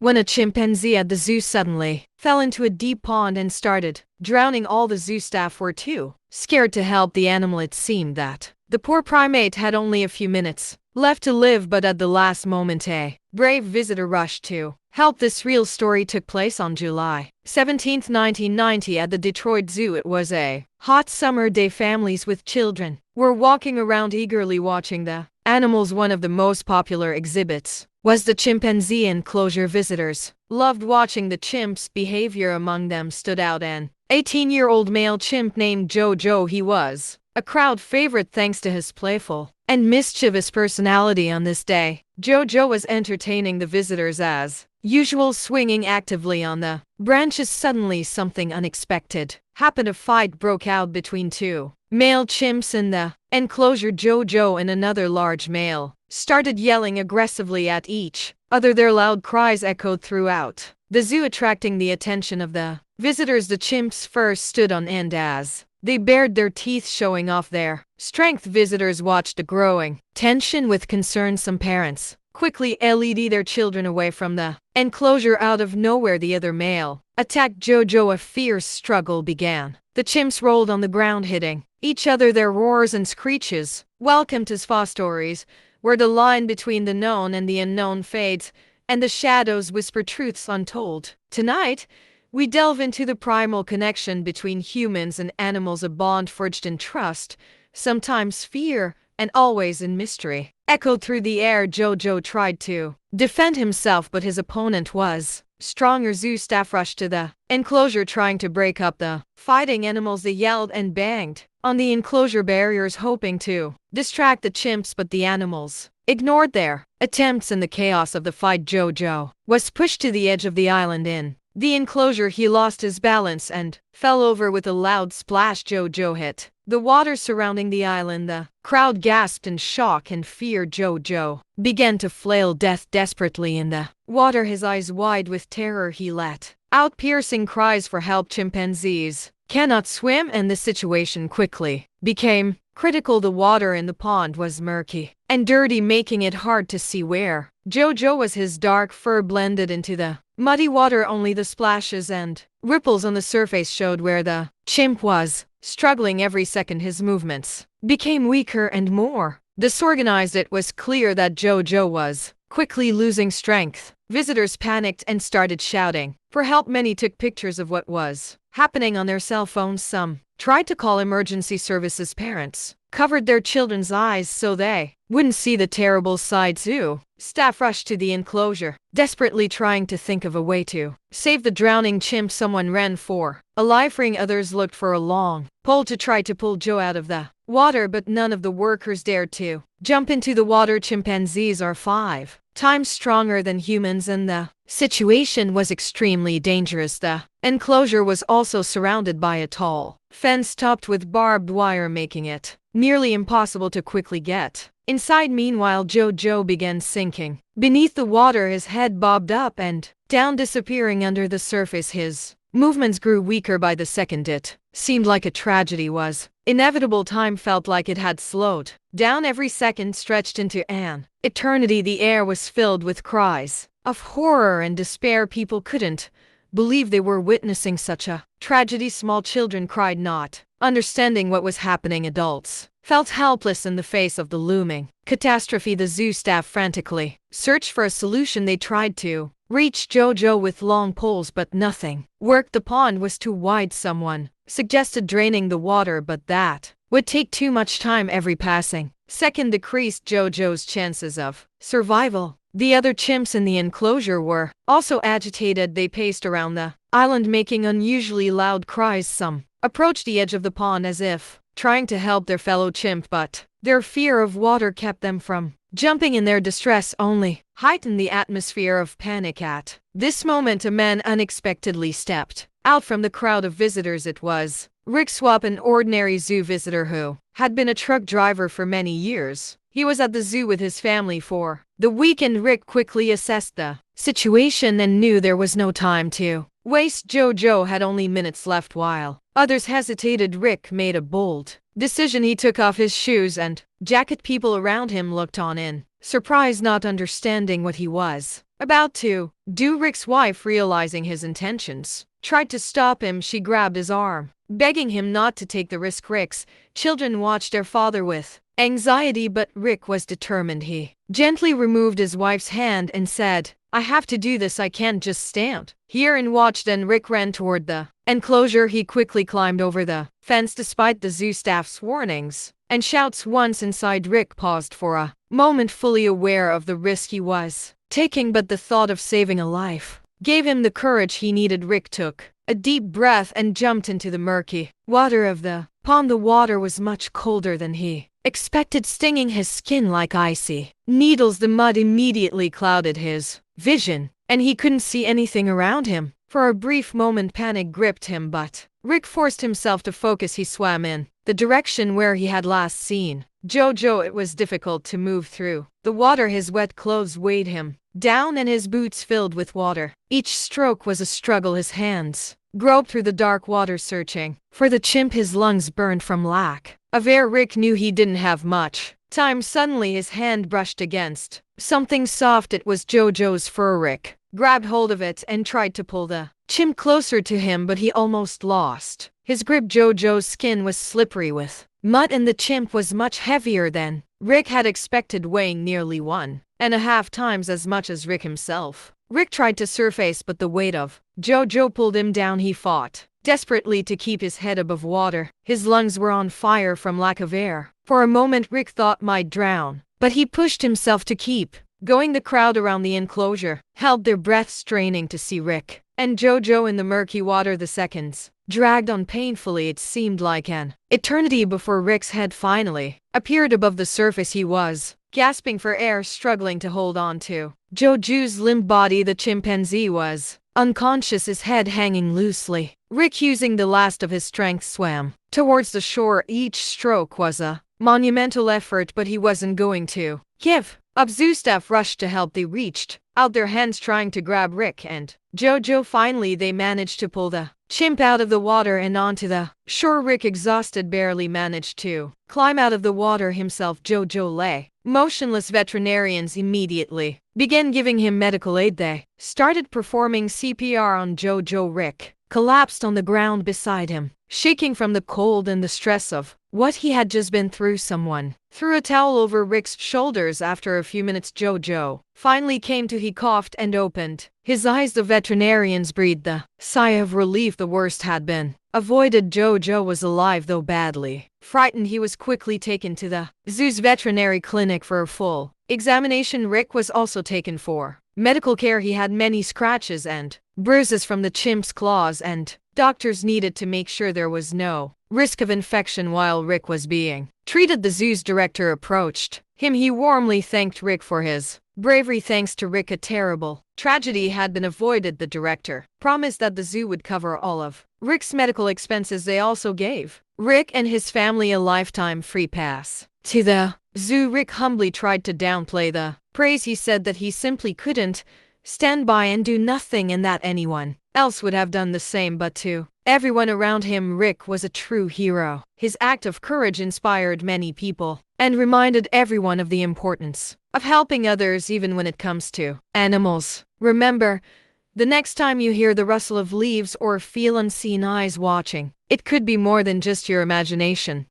when a chimpanzee at the zoo suddenly fell into a deep pond and started drowning. All the zoo staff were too scared to help the animal. It seemed that the poor primate had only a few minutes left to live, but at the last moment a brave visitor rushed to help. This real story took place on July 17, 1990 at the Detroit Zoo. It was a hot summer day. Families with children were walking around eagerly watching the animals. One of the most popular exhibits was the chimpanzee enclosure. Visitors loved watching the chimp's behavior. Among them stood out an 18-year-old male chimp named Jojo. He was a crowd favorite thanks to his playful and mischievous personality. On this day, Jojo was entertaining the visitors as usual, swinging actively on the branches. Suddenly, something unexpected happened. A fight broke out between two male chimps in the enclosure. Jojo and another large male started yelling aggressively at each other. Their loud cries echoed throughout the zoo, attracting the attention of the visitors. The chimps first stood on end as they bared their teeth, showing off their strength. Visitors watched the growing tension with concern. Some parents quickly led their children away from the enclosure. Out of nowhere, the other male attacked Jojo. A fierce struggle began. The chimps rolled on the ground, hitting each other. Their roars and screeches welcomed to spa stories where the line between the known and the unknown fades, and the shadows whisper truths untold. Tonight, we delve into the primal connection between humans and animals, a bond forged in trust, sometimes fear, and always in mystery. Echoed through the air. Jojo tried to defend himself, but his opponent was stronger. Zoo staff rushed to the enclosure, trying to break up the fighting animals. They yelled and banged on the enclosure barriers, hoping to distract the chimps, but the animals ignored their attempts. In the chaos of the fight, Jojo was pushed to the edge of the island. In the enclosure, he lost his balance and fell over with a loud splash. Jojo hit the water surrounding the island. The crowd gasped in shock and fear. Jojo began to flail death desperately in the water, his eyes wide with terror. He let out piercing cries for help. Chimpanzees cannot swim, and the situation quickly became critical. The water in the pond was murky and dirty, making it hard to see where Jojo was. His dark fur blended into the muddy water. Only the splashes and ripples on the surface showed where the chimp was. Struggling every second, his movements became weaker and more disorganized. It was clear that Jojo was quickly losing strength. Visitors panicked and started shouting for help. Many took pictures of what was happening on their cell phones. Some tried to call emergency services. Parents covered their children's eyes so they wouldn't see the terrible sight. Zoo staff rushed to the enclosure, desperately trying to think of a way to save the drowning chimp. Someone ran for a life ring. Others looked for a long pole to try to pull Joe out of the water, but none of the workers dared to jump into the water. Chimpanzees are 5 times stronger than humans, and the situation was extremely dangerous. The enclosure was also surrounded by a tall fence topped with barbed wire, making it nearly impossible to quickly get inside. Meanwhile, Jojo began sinking beneath the water, his head bobbed up and down, disappearing under the surface. His movements grew weaker by the second. It seemed like a tragedy was inevitable. Time felt like it had slowed down. Every second stretched into an eternity. The air was filled with cries of horror and despair. People couldn't believe they were witnessing such a tragedy. Small children cried, not understanding what was happening. Adults felt helpless in the face of the looming catastrophe. The zoo staff frantically searched for a solution. They tried to reach Jojo with long poles, but nothing worked. The pond was too wide. Someone suggested draining the water, but that would take too much time. Every passing second decreased Jojo's chances of survival. The other chimps in the enclosure were also agitated. They paced around the island, making unusually loud cries. Some approached the edge of the pond as if trying to help their fellow chimp, but their fear of water kept them from jumping in. Their distress only heightened the atmosphere of panic. At this moment, a man unexpectedly stepped out from the crowd of visitors. It was Rick Swap, an ordinary zoo visitor who had been a truck driver for many years. He was at the zoo with his family for the weekend. Rick quickly assessed the situation and knew there was no time to waste. Jojo had only minutes left. While others hesitated, Rick made a bold decision. He took off his shoes and jacket. People around him looked on in surprise, not understanding what he was about to do. Rick's wife, realizing his intentions, tried to stop him. She grabbed his arm, begging him not to take the risk. Rick's children watched their father with anxiety, but Rick was determined. He gently removed his wife's hand and said, I have to do this. I can't just stand here and watch. Then Rick ran toward the enclosure. He quickly climbed over the fence despite the zoo staff's warnings and shouts. Once inside, Rick paused for a moment, fully aware of the risk he was taking, but the thought of saving a life gave him the courage he needed. Rick took a deep breath and jumped into the murky water of the pond. The water was much colder than he expected, stinging his skin like icy needles. The mud immediately clouded his vision, and he couldn't see anything around him. For a brief moment, panic gripped him, but Rick forced himself to focus. He swam in the direction where he had last seen Jojo. It was difficult to move through the water. His wet clothes weighed him down and his boots filled with water. Each stroke was a struggle. His hands groped through the dark water, searching for the chimp. His lungs burned from lack of air. Rick knew he didn't have much time. Suddenly his hand brushed against something soft. It was Jojo's fur. Rick grabbed hold of it and tried to pull the chimp closer to him, but he almost lost his grip. Jojo's skin was slippery with mud, and the chimp was much heavier than Rick had expected, weighing nearly 1.5 times as much as Rick himself. Rick tried to surface, but the weight of Jojo pulled him down. He fought desperately to keep his head above water. His lungs were on fire from lack of air. For a moment, Rick thought might drown, but he pushed himself to keep going. The crowd around the enclosure held their breath, straining to see Rick and Jojo in the murky water. The seconds dragged on painfully. It seemed like an eternity before Rick's head finally appeared above the surface. He was gasping for air, struggling to hold on to Jojo's limp body. The chimpanzee was unconscious, his head hanging loosely. Rick, using the last of his strength, swam towards the shore. Each stroke was a monumental effort, but he wasn't going to give up. Zoo staff rushed to help. They reached out their hands, trying to grab Rick and Jojo. Finally, they managed to pull the chimp out of the water and onto the shore. Rick, exhausted, barely managed to climb out of the water himself. Jojo lay motionless. Veterinarians immediately began giving him medical aid. They started performing CPR on Jojo. Rick collapsed on the ground beside him, shaking from the cold and the stress of what he had just been through. Someone threw a towel over Rick's shoulders. After a few minutes, Jojo finally came to. He coughed and opened his eyes. The veterinarians breathed a sigh of relief. The worst had been avoided. Jojo was alive, though badly frightened. He was quickly taken to the zoo's veterinary clinic for a full examination. Rick was also taken for medical care. He had many scratches and bruises from the chimp's claws, and doctors needed to make sure there was no risk of infection while Rick was being treated. The zoo's director approached him. He warmly thanked Rick for his bravery. Thanks to Rick, a terrible tragedy had been avoided. The director promised that the zoo would cover all of Rick's medical expenses. They also gave Rick and his family a lifetime free pass to the zoo. Rick humbly tried to downplay the praise. He said that he simply couldn't stand by and do nothing, and that anyone else would have done the same. But to everyone around him, Rick was a true hero. His act of courage inspired many people and reminded everyone of the importance of helping others, even when it comes to animals. Remember, the next time you hear the rustle of leaves or feel unseen eyes watching, it could be more than just your imagination.